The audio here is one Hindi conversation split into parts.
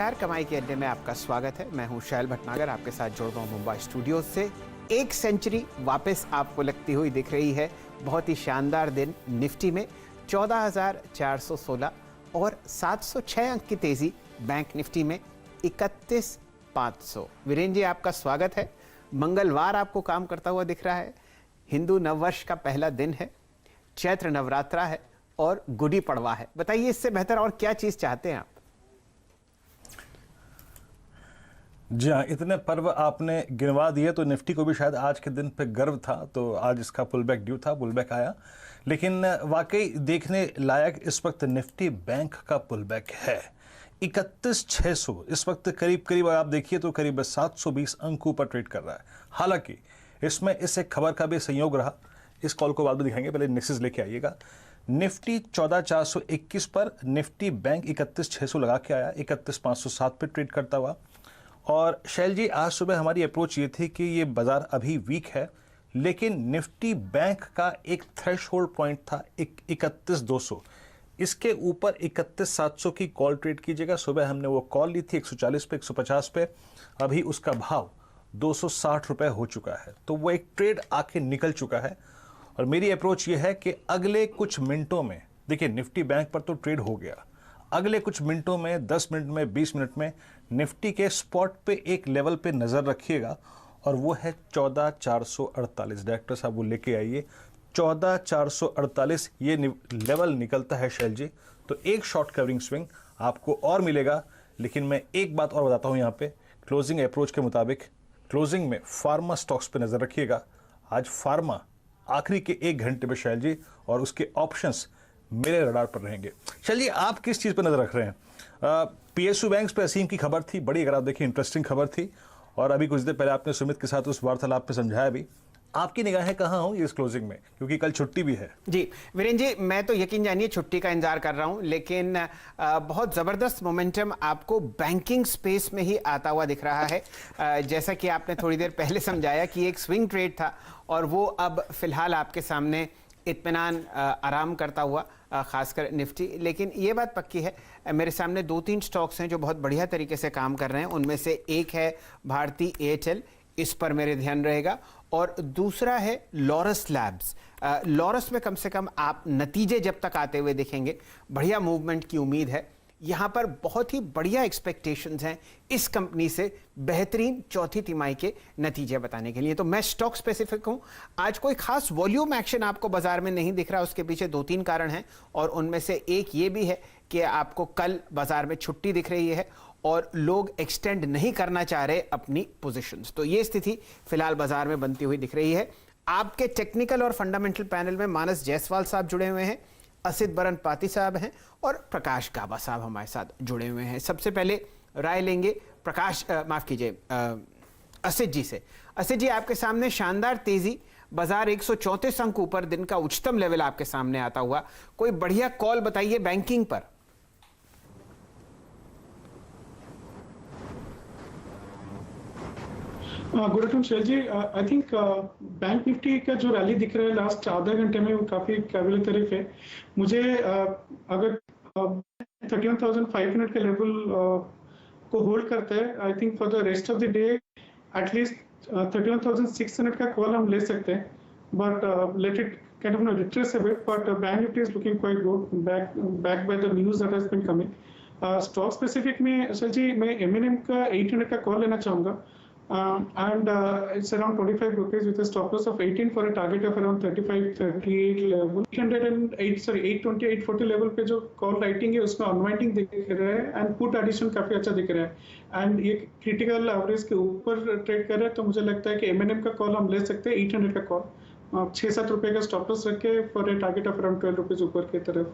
नमस्कार, कमाई के अड्डे में आपका स्वागत है। मैं हूं शैल भटनागर, आपके साथ जुड़ रहा हूं मुंबई स्टूडियो से। एक सेंचुरी वापस आपको लगती हुई दिख रही है। बहुत ही शानदार दिन निफ्टी में 14,416 और 706 अंक की तेजी बैंक निफ्टी में 31,500। वीरेंद्र जी, आपका स्वागत है। मंगलवार आपको काम करता हुआ दिख रहा है। हिंदू नववर्ष का पहला दिन है, चैत्र नवरात्रा है और गुड़ी पड़वा है। बताइए, इससे बेहतर और क्या चीज चाहते हैं आप? जी हाँ, इतने पर्व आपने गिनवा दिए तो निफ्टी को भी शायद आज के दिन पे गर्व था, तो आज इसका पुल बैक ड्यू था, पुल बैक आया। लेकिन वाकई देखने लायक इस वक्त निफ्टी बैंक का पुल बैक है। 31,600 इस वक्त करीब आप देखिए तो करीब 720 अंक ऊपर ट्रेड कर रहा है। हालांकि इसमें इस एक खबर का भी संयोग रहा, इस कॉल को बाद में दिखाएंगे, पहले इंडेक्सेस लेके आइएगा। निफ्टी 14,421 पर, निफ्टी बैंक 31,600 लगा के आया, 31,507 पे ट्रेड करता हुआ। और शैल जी, आज सुबह हमारी अप्रोच ये थी कि ये बाजार अभी वीक है, लेकिन निफ्टी बैंक का एक थ्रेशहोल्ड पॉइंट था 31,200, इसके ऊपर 31,700 की कॉल ट्रेड कीजिएगा। सुबह हमने वो कॉल ली थी 140 पे, 150 पे, अभी उसका भाव 260 रुपए हो चुका है, तो वो एक ट्रेड आके निकल चुका है। और मेरी अप्रोच ये है कि अगले कुछ मिनटों में, देखिए निफ्टी बैंक पर तो ट्रेड हो गया, अगले कुछ मिनटों में, 10 मिनट में, 20 मिनट में निफ्टी के स्पॉट पे एक लेवल पे नज़र रखिएगा और वो है 14,448। डायरेक्टर साहब वो लेके आइए, 14,448 ये लेवल निकलता है शैल जी, तो एक शॉर्ट कवरिंग स्विंग आपको और मिलेगा। लेकिन मैं एक बात और बताता हूँ यहाँ पे, क्लोजिंग अप्रोच के मुताबिक क्लोजिंग में फार्मा स्टॉक्स पे नज़र रखिएगा। आज फार्मा आखिरी के 1 घंटे में शैल जी, और उसके ऑप्शंस मेरे रडार पर रहेंगे। चलिए, आप किस चीज़ पर नज़र रख रहे हैं? पीएसयू बैंक्स पे असीम की खबर थी, बड़ी, अगर आप देखिए इंटरेस्टिंग खबर थी, और अभी कुछ देर पहले आपने सुमित के साथ उस वार्तालाप पे समझाया भी। आपकी निगाहें कहाँ होंगी इस क्लोजिंग में, क्योंकि कल छुट्टी भी है? जी वीरेंद्र जी, मैं तो यकीन जानिए छुट्टी का इंतजार कर रहा हूं, लेकिन बहुत ज़बरदस्त मोमेंटम आपको बैंकिंग स्पेस में ही आता हुआ दिख रहा है। जैसा कि आपने थोड़ी देर पहले समझाया कि एक स्विंग ट्रेड था और वो अब फिलहाल आपके सामने इत्मीनान आराम करता हुआ, खासकर निफ्टी। लेकिन ये बात पक्की है, मेरे सामने 2-3 स्टॉक्स हैं जो बहुत बढ़िया तरीके से काम कर रहे हैं। उनमें से एक है भारती एयरटेल, इस पर मेरे ध्यान रहेगा, और दूसरा है लॉरस लैब्स। लॉरस में कम से कम आप नतीजे जब तक आते हुए देखेंगे, बढ़िया मूवमेंट की उम्मीद है। यहाँ पर बहुत ही बढ़िया एक्सपेक्टेशंस हैं इस कंपनी से बेहतरीन चौथी तिमाही के नतीजे बताने के लिए। तो मैं स्टॉक स्पेसिफिक हूँ। आज कोई खास वॉल्यूम एक्शन आपको बाजार में नहीं दिख रहा, उसके पीछे 2-3 कारण हैं, और उनमें से एक ये भी है कि आपको कल बाजार में छुट्टी दिख रही है और लोग एक्सटेंड नहीं करना चाह रहे अपनी पोजीशंस। तो ये स्थिति फिलहाल बाजार में बनती हुई दिख रही है। आपके टेक्निकल और फंडामेंटल पैनल में मानस जायसवाल साहब जुड़े हुए हैं, असित बरन पाती साहब हैं और प्रकाश गाबा साहब हमारे साथ जुड़े हुए हैं। सबसे पहले राय लेंगे असित जी से। असित जी, आपके सामने शानदार तेजी, बाजार 134 अंक ऊपर, दिन का उच्चतम लेवल आपके सामने आता हुआ। कोई बढ़िया कॉल बताइए बैंकिंग पर। Good afternoon Shail ji. I think bank nifty का जो रैली दिख रहा है लास्ट आधा घंटे में, वो काफी काबिल तारीफ है। मुझे अगर 31,500 का लेवल को होल्ड करता है, I think for the rest of the day at least 31,600 का कॉल हम ले सकते हैं, but let it kind of retrace a bit, but bank nifty is looking quite good, backed by the news that has been coming. Stock specific में असल जी मैं M&M का 800 का कॉल लेना चाहूँगा, and it's around 25 rupees with a stop loss of 18 for a target of around 35-38 level. 820 840 level पे जो कॉल राइटिंग है उसमें अनवाइंडिंग दिख रहा है, एंड पुट एडिशन काफी अच्छा दिख रहा है, एंड ये क्रिटिकल एवरेज के ऊपर ट्रेड कर रहा है। तो मुझे लगता है कि M&M का कॉल हम ले सकते हैं, 800 का कॉल, 6-7 रुपए का स्टॉप लॉस रख के for a target of around 12 rupees ऊपर की तरफ।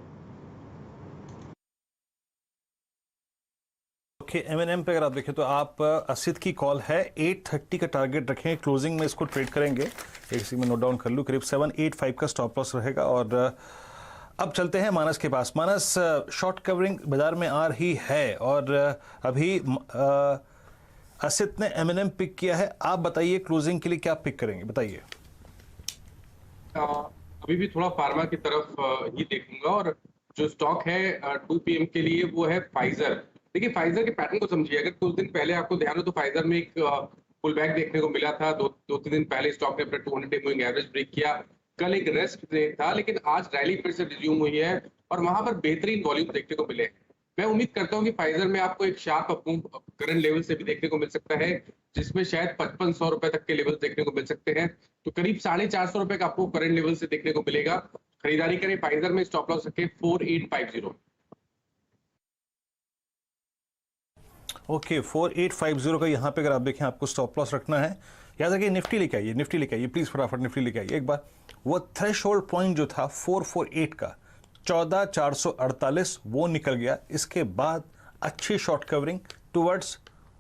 M&M पे अगर आप देखें तो आप असित की कॉल है, 830 का टारगेट रखें, क्लोजिंग में इसको ट्रेड करेंगे। इसी में नोट डाउन कर लूँ, करीब 785 का स्टॉप लॉस रहेगा। और अब चलते हैं मानस के पास। मानस, शॉर्ट कवरिंग बाजार में आ रही है और अभी असित ने M&M पिक किया है, आप बताइए क्लोजिंग के लिए क्या पिक करेंगे, बताइए। अभी भी थोड़ा फार्मा की तरफ ही देखूंगा, और जो स्टॉक है 2 PM के लिए वो है फाइजर। देखिए फाइजर के पैटर्न को समझिए। अगर कुछ दिन पहले आपको ध्यान हो तो फाइजर में एक पुल बैक देखने को मिला था। दो तीन दिन पहले स्टॉक ने अपना 200 डे मूविंग एवरेज ब्रेक किया। कल एक रेस्ट डे था, लेकिन आज रैली फिर से रिज्यूम हुई है और वहां पर बेहतरीन वॉल्यूम देखने को मिले। मैं उम्मीद करता हूं कि फाइजर में आपको एक sharp up move current level से भी देखने को मिल सकता है, जिसमें शायद 5500 रुपए तक के लेवल देखने को मिल सकते हैं। तो करीब 450 रुपए का आपको करंट लेवल से देखने को मिलेगा। खरीदारी करें फाइजर में, स्टॉप लॉस रखें 4850। ओके 4850 का यहाँ पे अगर आप देखें आपको स्टॉप लॉस रखना है। याद रखिए निफ्टी लेके आइए, निफ्टी लेके आइए प्लीज़, फटाफट निफ्टी लेके आइए एक बार। वो थ्रेशोल्ड पॉइंट जो था 448 का 14448 वो निकल गया। इसके बाद अच्छी शॉर्ट कवरिंग टुवर्ड्स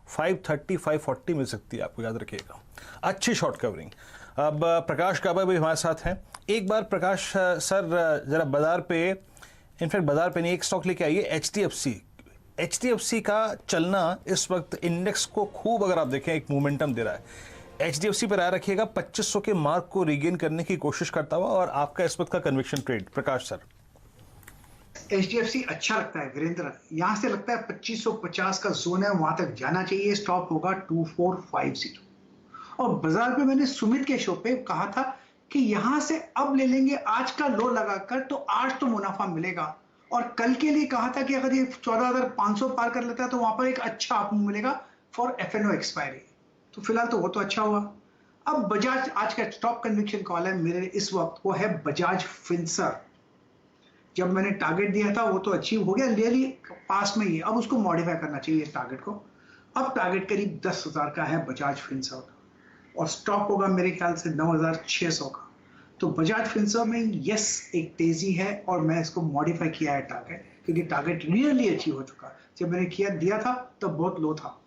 530 540 मिल सकती है आपको, याद रखिएगा, अच्छी शॉर्ट कवरिंग। अब प्रकाश काबा भी हमारे साथ हैं। एक बार प्रकाश सर जरा बाजार पे, इनफैक्ट बाजार पे नहीं, एक स्टॉक लेके आइए एचडीएफसी का चलना इस वक्त इंडेक्स को खूब, अगर आप देखें, एक मोमेंटम दे रहा है। एचडीएफसी पर आया रखिएगा, 2500 के मार्क को रीगेन करने की कोशिश करता हुआ, और आपका इस वक्त का कन्विक्शन ट्रेड प्रकाश सर। एचडीएफसी अच्छा लगता है वीरेंद्र, यहां से लगता है 2550 का जोन है, वहां तक जाना चाहिए। स्टॉप होगा 2450। और बाजार पे मैंने सुमित के शो पे कहा था कि यहां से अब ले लेंगे आज का लो लगाकर, तो आज तो मुनाफा मिलेगा। और कल के लिए कहा था कि अगर ये 14500 पार कर लेता है तो वहां पर एक अच्छा आपको मिलेगा फॉर एफएनओ एक्सपायरी। तो फिलहाल तो वो तो अच्छा हुआ। अब बजाज, आज का टॉप कन्विक्शन कॉल है मेरे इस वक्त, वो है बजाज फिंसर। जब मैंने टारगेट दिया था वो तो अचीव हो गया, रियली पास में ही, अब उसको मॉडिफाई करना चाहिए टारगेट को। अब टारगेट करीब 10,000 का है बजाज फिंसर का, और स्टॉप होगा मेरे ख्याल से 9600 का। तो बजाज फिंसर में यस एक तेजी है, और मैं इसको मॉडिफाई किया है टारगेट, क्योंकि टारगेट रियली अचीव हो चुका। जब मैंने दिया था तब बहुत लो था।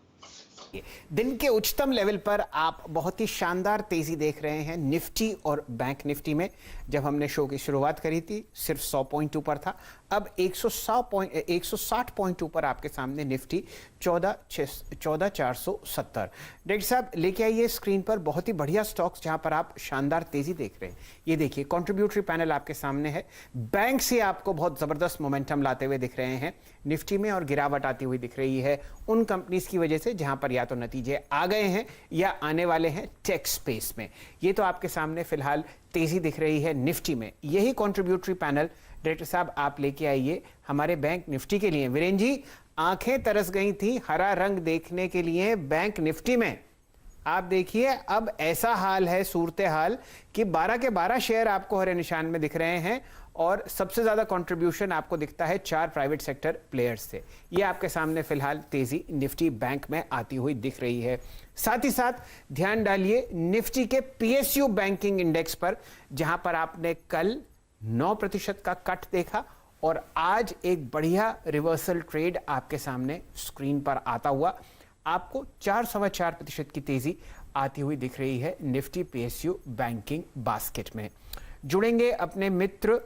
दिन के उच्चतम लेवल पर आप बहुत ही शानदार तेजी देख रहे हैं निफ्टी और बैंक निफ्टी में। जब हमने शो की शुरुआत करी थी सिर्फ 100 पॉइंट ऊपर था, अब 160 पॉइंट ऊपर आपके सामने निफ्टी 14470। डायरेक्टर साहब लेके आइए स्क्रीन पर बहुत ही बढ़िया स्टॉक्स जहां पर आप शानदार तेजी देख रहे हैं। ये देखिए कंट्रीब्यूटरी पैनल आपके सामने है। बैंक से आपको बहुत जबरदस्त मोमेंटम लाते हुए दिख रहे हैं निफ्टी में, और गिरावट आती हुई दिख रही है उन कंपनीज की वजह से जहां पर या तो नतीजे आ गए हैं या आने वाले हैं टेक स्पेस में। ये तो आपके सामने फिलहाल तेजी दिख रही है निफ्टी में। यही कंट्रीब्यूटरी पैनल डायरेक्टर साहब आप लेके आइए हमारे बैंक निफ्टी के लिए। वीरेन जी, आंखें तरस गई थी हरा रंग देखने के लिए बैंक निफ्टी में। आप देखिए अब ऐसा हाल है, सूरत हाल, कि 12 के 12 शेयर आपको हरे निशान में दिख रहे हैं, और सबसे ज्यादा कंट्रीब्यूशन आपको दिखता है 4 प्राइवेट सेक्टर प्लेयर्स से। ये आपके सामने फिलहाल तेजी निफ्टी बैंक में आती हुई दिख रही है। साथ ही साथ ध्यान डालिए निफ्टी के पीएसयू बैंकिंग इंडेक्स पर, जहां पर आपने कल 9% का कट देखा, और आज एक बढ़िया रिवर्सल ट्रेड आपके सामने स्क्रीन पर आता हुआ आपको 4.25% की तेजी आती हुई दिख रही है निफ्टी पीएसयू बैंकिंग बास्केट में। जुड़ेंगे अपने मित्र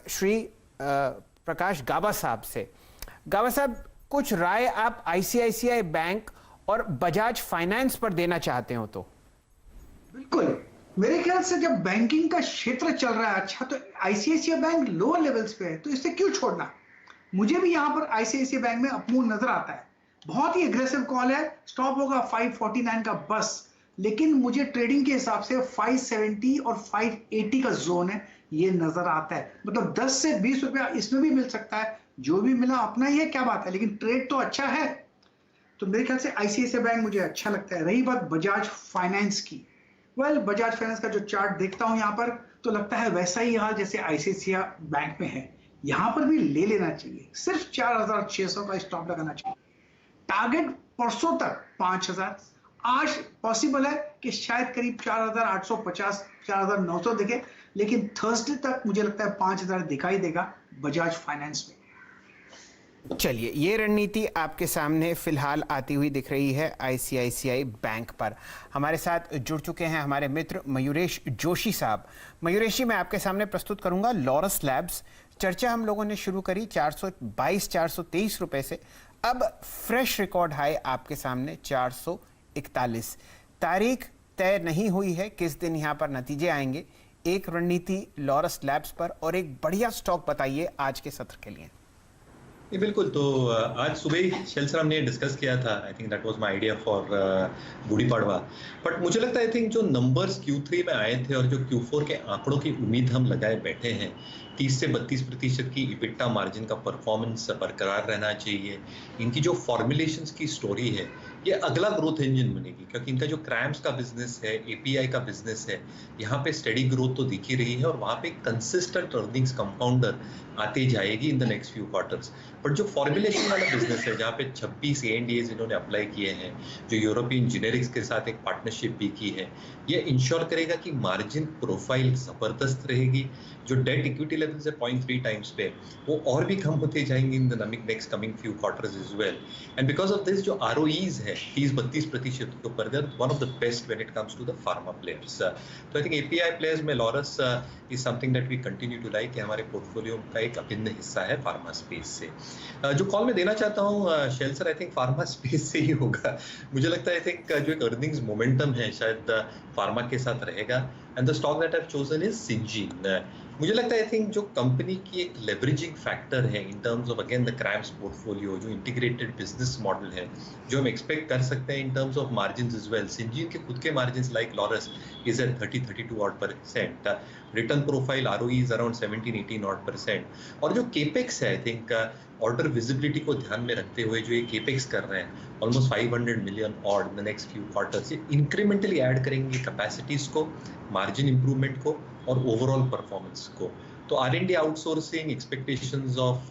श्री प्रकाश गाबा साहब से। गाबा साहब, कुछ राय आप आईसीआईसीआई बैंक और बजाज फाइनेंस पर देना चाहते हो तो? बिल्कुल, मेरे ख्याल से जब बैंकिंग का क्षेत्र चल रहा है अच्छा, तो आईसीआईसीआई बैंक लोअर लेवल्स पे है, तो इसे क्यों छोड़ना। मुझे भी यहां पर आईसीआईसीआई बैंक में अपमूव नजर आता है। बहुत ही एग्रेसिव कॉल है, स्टॉप होगा 549 का बस, लेकिन मुझे ट्रेडिंग के हिसाब से 570 और 580 का जोन है, ये नजर आता है। मतलब 10 से 20 रुपया इसमें भी मिल सकता है, जो भी मिला अपना ही है, क्या बात है, लेकिन ट्रेड तो अच्छा है। तो मेरे ख्याल से आईसीआईसीआई बैंक मुझे अच्छा लगता है। रही बात बजाज फाइनेंस की, बजाज फाइनेंस का जो चार्ट देखता हूं यहां पर, तो लगता है वैसा ही हाल जैसे आईसीआईसीआई बैंक में है। यहां पर भी ले लेना चाहिए, सिर्फ 4600 का स्टॉप लगाना चाहिए। टारगेट परसों तक 5000, आज पॉसिबल है कि शायद करीब 4850 4900 दिखे, लेकिन थर्सडे तक मुझे लगता है 5000 दिखाई देगा बजाज फाइनेंस में। चलिए, ये रणनीति आपके सामने फिलहाल आती हुई दिख रही है आईसीआईसीआई बैंक पर। हमारे साथ जुड़ चुके हैं हमारे मित्र मयूरेश जोशी साहब। मयूरेश जी, मैं आपके सामने प्रस्तुत करूंगा लॉरस लैब्स। चर्चा हम लोगों ने शुरू करी 422-423 रुपए से, अब फ्रेश रिकॉर्ड हाई आपके सामने 441। तारीख तय नहीं हुई है किस दिन यहां पर नतीजे आएंगे। एक रणनीति लॉरस लैब्स पर और एक बढ़िया स्टॉक बताइए आज के सत्र के लिए। ये बिल्कुल। तो आज सुबह ही शेल सर हमने डिस्कस किया था। I think that was my idea for Gudi Padwa. But मुझे लगता है आई थिंक जो नंबर्स Q3 में आए थे और जो Q4 के आंकड़ों की उम्मीद हम लगाए बैठे हैं, 30 से 32% की इबिटा मार्जिन का परफॉर्मेंस बरकरार रहना चाहिए। इनकी जो फॉर्मुलेशंस की स्टोरी है, ये अगला ग्रोथ इंजन बनेगी, क्योंकि इनका जो क्रैम्स का बिजनेस है, एपीआई का बिजनेस है, यहाँ पे स्टेडी ग्रोथ तो दिख ही रही है और वहाँ पे कंसिस्टेंट अर्निंग्स कंपाउंडर आती जाएगी इन the next few quarters. But जो फॉर्मुलेशन वाला बिजनेस है, जहाँ पे 26 ANDAs इन्होंने अप्लाई किए हैं, जो यूरोपियन जेनेरिक्स के साथ एक पार्टनरशिप भी की है, ये इंश्योर करेगा कि मार्जिन प्रोफाइल जबरदस्त रहेगी। जो डेट इक्विटी लेवल्स है 0.3 टाइम्स पे, वो और भी कम होते जाएंगे in the next coming few quarters as well. And because of this जो ROEs है 30-32% के ऊपर, they are one of the best when it comes to the pharma players. तो आई थिंक एपीआई प्लेयर्स में Laurus is something that we continue to like, हमारे पोर्टफोलियो का एक अभिन्न हिस्सा है फार्मा स्पेस से। जो कॉल मैं देना चाहता हूँ Shail sir, I think pharma space से ही होगा। मुझे लगता है आई थिंक जो एक अर्निंग्स मोमेंटम है शायद फार्मा के साथ रहेगा। And the stock that I have chosen is Syngene. मुझे लगता है आई थिंक जो कंपनी की एक लेवरेजिंग फैक्टर है in terms of again the CRAMS portfolio, जो इंटीग्रेटेड बिजनेस मॉडल है, जो हम एक्सपेक्ट कर सकते हैं in terms of margins as well. Syngene के खुद के margins like Laurus is at 30-32% return profile, ROE around 17-18%। और जो केपेक्स है आई थिंक ऑर्डर विजिबिलिटी को ध्यान में रखते हुए जो ये केपेक्स कर रहे हैं almost 500 million odd in the next few quarters, ये इंक्रीमेंटली ऐड करेंगे कैपेसिटीज को, मार्जिन इंप्रूवमेंट को और ओवरऑल परफॉर्मेंस को। तो R&D outsourcing, expectations of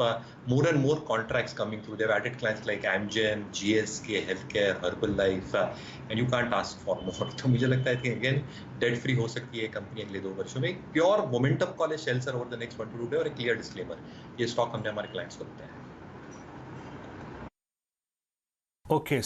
more and more contracts coming through. They've added clients like Amgen, GSK, Healthcare, Herbalife, and you can't ask for more. तो मुझे लगता है कि again डेट फ्री हो सकती है कंपनी अगले 2 वर्षों में। एक प्योर मोमेंटम कॉल है Shail sir over the next 1 to 2 day, और एक क्लियर डिस्क्लेमर, ये स्टॉक हमने हमारे क्लाइंट्स को दिया है। ओके।